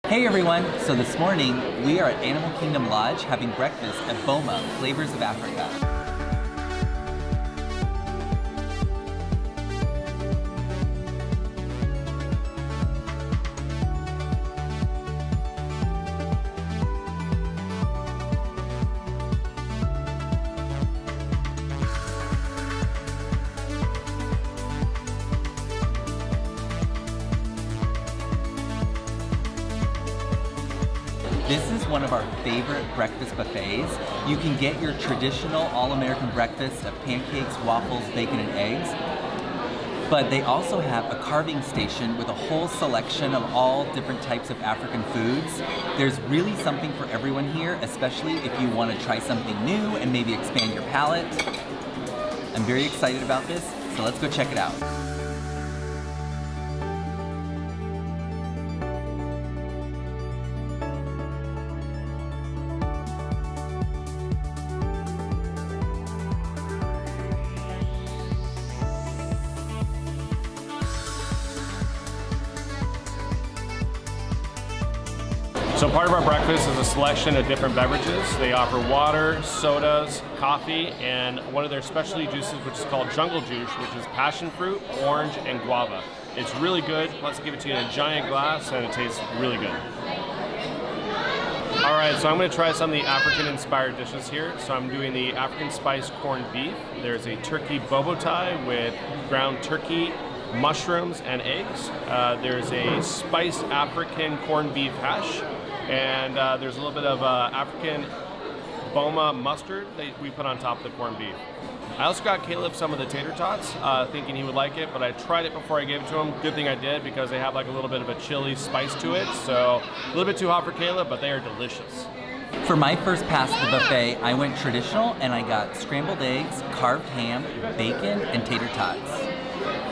Hey everyone! So this morning, we are at Animal Kingdom Lodge having breakfast at Boma, Flavors of Africa. This is one of our favorite breakfast buffets. You can get your traditional all-American breakfast of pancakes, waffles, bacon, and eggs. But they also have a carving station with a whole selection of all different types of African foods. There's really something for everyone here, especially if you want to try something new and maybe expand your palate. I'm very excited about this, so let's go check it out. So part of our breakfast is a selection of different beverages. They offer water, sodas, coffee, and one of their specialty juices, which is called Jungle Juice, which is passion fruit, orange, and guava. It's really good. Let's give it to you in a giant glass, and it tastes really good. All right, so I'm gonna try some of the African-inspired dishes here. So I'm doing the African spiced corned beef. There's a turkey bobo tie with ground turkey, mushrooms, and eggs. There's a spiced African corned beef hash. And there's a little bit of African Boma mustard that we put on top of the corned beef. I also got Caleb some of the tater tots, thinking he would like it, but I tried it before I gave it to him. Good thing I did, because they have like a little bit of a chili spice to it. So a little bit too hot for Caleb, but they are delicious. For my first pass at the buffet, I went traditional and I got scrambled eggs, carved ham, bacon, and tater tots.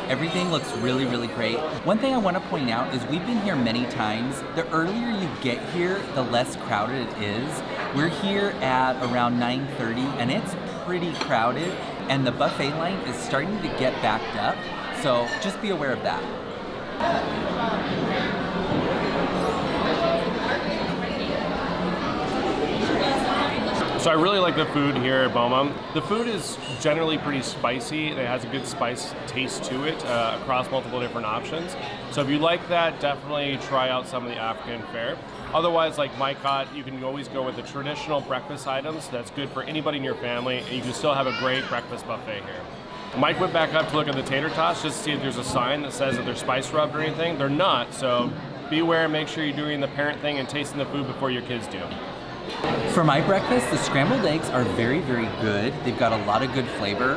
Everything looks really, really great. One thing I want to point out is we've been here many times. The earlier you get here, the less crowded it is. We're here at around 9:30 and it's pretty crowded, and the buffet line is starting to get backed up, so just be aware of that. So I really like the food here at Boma. The food is generally pretty spicy. It has a good spice taste to it across multiple different options. So if you like that, definitely try out some of the African fare. Otherwise, like Mike got, you can always go with the traditional breakfast items. That's good for anybody in your family, and you can still have a great breakfast buffet here. Mike went back up to look at the tater tots just to see if there's a sign that says that they're spice rubbed or anything. They're not, so be aware and make sure you're doing the parent thing and tasting the food before your kids do. For my breakfast, the scrambled eggs are very, very good. They've got a lot of good flavor.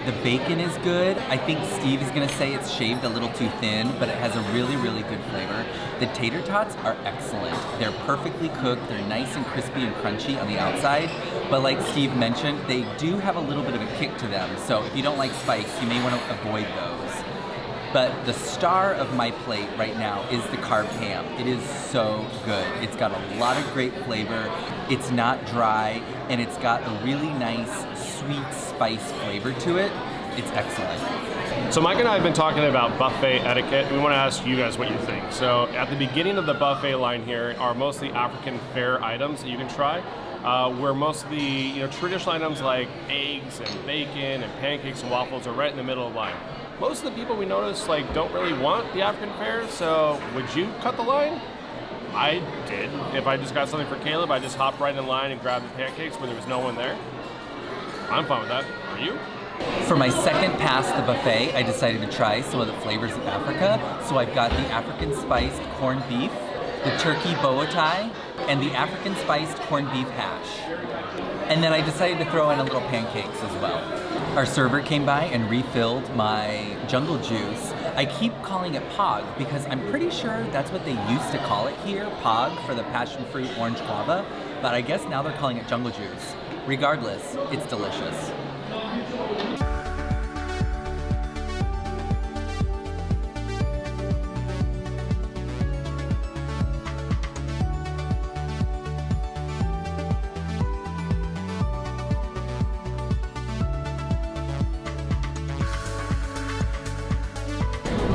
The bacon is good. I think Steve is gonna say it's shaved a little too thin, but it has a really, really good flavor. The tater tots are excellent. They're perfectly cooked. They're nice and crispy and crunchy on the outside, but like Steve mentioned, they do have a little bit of a kick to them. So if you don't like spice, you may wanna avoid those. But the star of my plate right now is the carved ham. It is so good. It's got a lot of great flavor. It's not dry, and it's got a really nice sweet spice flavor to it. It's excellent. So Mike and I have been talking about buffet etiquette. We want to ask you guys what you think. So at the beginning of the buffet line here are mostly African fare items that you can try. Where most of the traditional items like eggs and bacon and pancakes and waffles are right in the middle of the line. Most of the people we notice don't really want the African fare, so would you cut the line? I did. If I just got something for Caleb, I just hopped right in line and grabbed the pancakes where there was no one there. I'm fine with that. Are you? For my second pass at the buffet, I decided to try some of the flavors of Africa. So I've got the African spiced corned beef, the turkey bowo tie, and the African spiced corned beef hash. And then I decided to throw in a little pancakes as well. Our server came by and refilled my jungle juice. I keep calling it Pog because I'm pretty sure that's what they used to call it here, Pog, for the passion fruit orange guava, but I guess now they're calling it jungle juice. Regardless, it's delicious.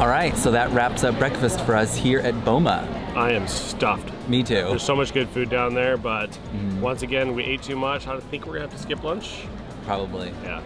All right, so that wraps up breakfast for us here at Boma. I am stuffed. Me too. There's so much good food down there, but once again, we ate too much. I think we're gonna have to skip lunch. Probably. Yeah.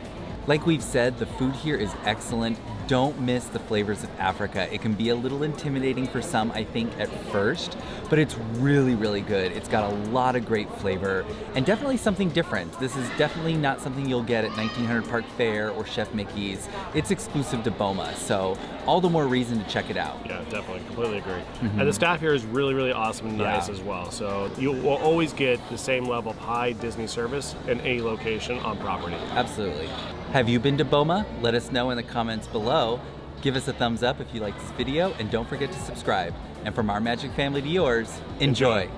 Like we've said, the food here is excellent. Don't miss the flavors of Africa. It can be a little intimidating for some, I think, at first, but it's really, really good. It's got a lot of great flavor and definitely something different. This is definitely not something you'll get at 1900 Park Fair or Chef Mickey's. It's exclusive to Boma, so all the more reason to check it out. Yeah, definitely, completely agree. And the staff here is really, really awesome and nice as well. So you will always get the same level of high Disney service in any location on property. Absolutely. Have you been to Boma? Let us know in the comments below. Give us a thumbs up if you like this video, and don't forget to subscribe. And from our magic family to yours, enjoy.